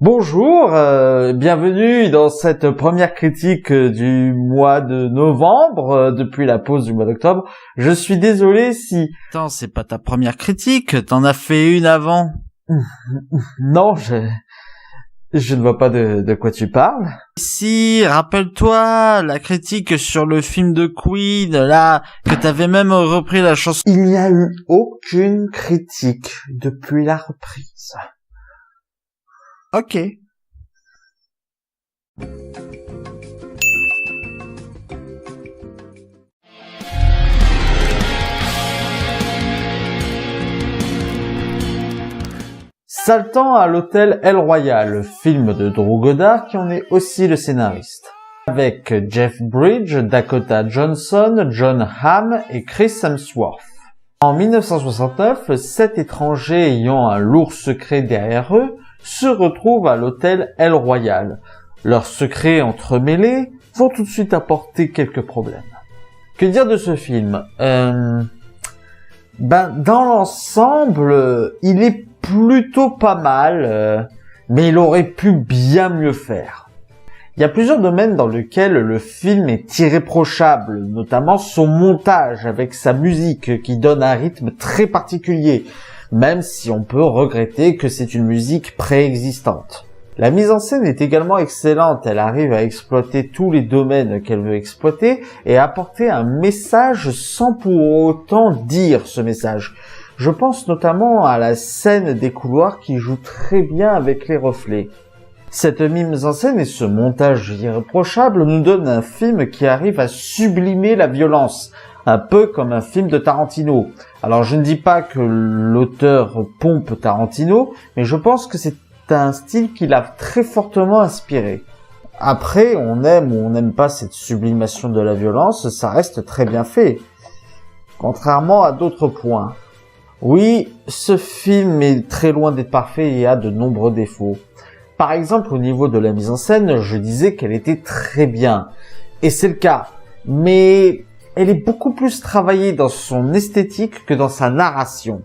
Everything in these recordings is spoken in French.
Bonjour, bienvenue dans cette première critique du mois de novembre, depuis la pause du mois d'octobre. Je suis désolé si... Attends, c'est pas ta première critique, t'en as fait une avant. Non, je ne vois pas de quoi tu parles. Si, rappelle-toi, la critique sur le film de Queen, là, que t'avais même repris la chanson. Il n'y a eu aucune critique depuis la reprise. Ok. Saltant à l'hôtel El Royal, film de Drew Goddard qui en est aussi le scénariste. Avec Jeff Bridges, Dakota Johnson, Jon Hamm et Chris Hemsworth. En 1969, 7 étrangers ayant un lourd secret derrière eux se retrouvent à l'hôtel El Royal. Leurs secrets entremêlés vont tout de suite apporter quelques problèmes. Que dire de ce film? Dans l'ensemble, il est plutôt pas mal, mais il aurait pu bien mieux faire. Il y a plusieurs domaines dans lesquels le film est irréprochable, notamment son montage avec sa musique qui donne un rythme très particulier, même si on peut regretter que c'est une musique préexistante. La mise en scène est également excellente, elle arrive à exploiter tous les domaines qu'elle veut exploiter et à apporter un message sans pour autant dire ce message. Je pense notamment à la scène des couloirs qui joue très bien avec les reflets. Cette mise en scène et ce montage irréprochable nous donnent un film qui arrive à sublimer la violence, un peu comme un film de Tarantino. Alors je ne dis pas que l'auteur pompe Tarantino, mais je pense que c'est un style qui l'a très fortement inspiré. Après, on aime ou on n'aime pas cette sublimation de la violence, ça reste très bien fait, contrairement à d'autres points. Oui, ce film est très loin d'être parfait et a de nombreux défauts. Par exemple, au niveau de la mise en scène, je disais qu'elle était très bien. Et c'est le cas. Mais elle est beaucoup plus travaillée dans son esthétique que dans sa narration.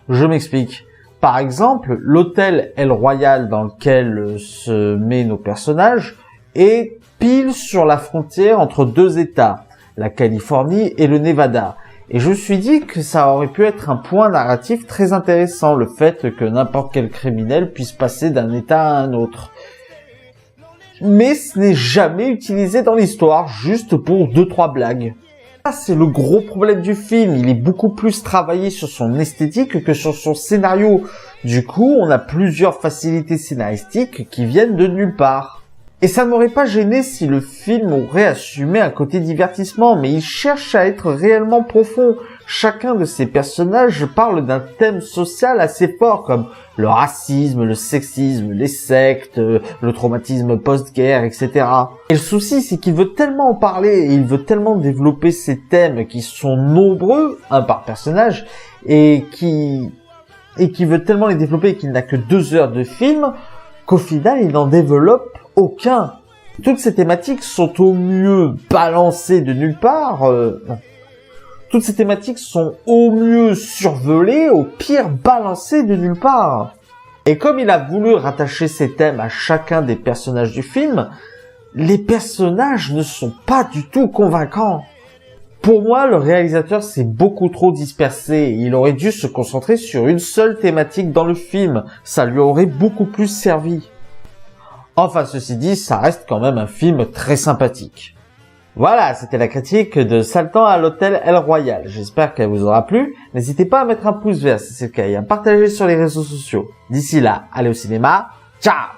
Je m'explique. Par exemple, l'hôtel El Royal dans lequel se mettent nos personnages est pile sur la frontière entre deux États, la Californie et le Nevada. Et je me suis dit que ça aurait pu être un point narratif très intéressant, le fait que n'importe quel criminel puisse passer d'un état à un autre. Mais ce n'est jamais utilisé dans l'histoire, juste pour 2-3 blagues. Ça, c'est le gros problème du film, il est beaucoup plus travaillé sur son esthétique que sur son scénario. Du coup, on a plusieurs facilités scénaristiques qui viennent de nulle part. Et ça ne m'aurait pas gêné si le film aurait assumé un côté divertissement, mais il cherche à être réellement profond. Chacun de ces personnages parle d'un thème social assez fort, comme le racisme, le sexisme, les sectes, le traumatisme post-guerre, etc. Et le souci, c'est qu'il veut tellement en parler, et il veut tellement développer ces thèmes qui sont nombreux, un par personnage, et qui veut tellement les développer qu'il n'a que 2 heures de film, qu'au final, il n'en développe aucun. Toutes ces thématiques sont au mieux balancées de nulle part. Non. Toutes ces thématiques sont au mieux survolées, au pire balancées de nulle part. Et comme il a voulu rattacher ces thèmes à chacun des personnages du film, les personnages ne sont pas du tout convaincants. Pour moi, le réalisateur s'est beaucoup trop dispersé. Il aurait dû se concentrer sur une seule thématique dans le film. Ça lui aurait beaucoup plus servi. Enfin, ceci dit, ça reste quand même un film très sympathique. Voilà, c'était la critique de Saltant à l'hôtel El Royal. J'espère qu'elle vous aura plu. N'hésitez pas à mettre un pouce vert si c'est le cas et à partager sur les réseaux sociaux. D'ici là, allez au cinéma. Ciao!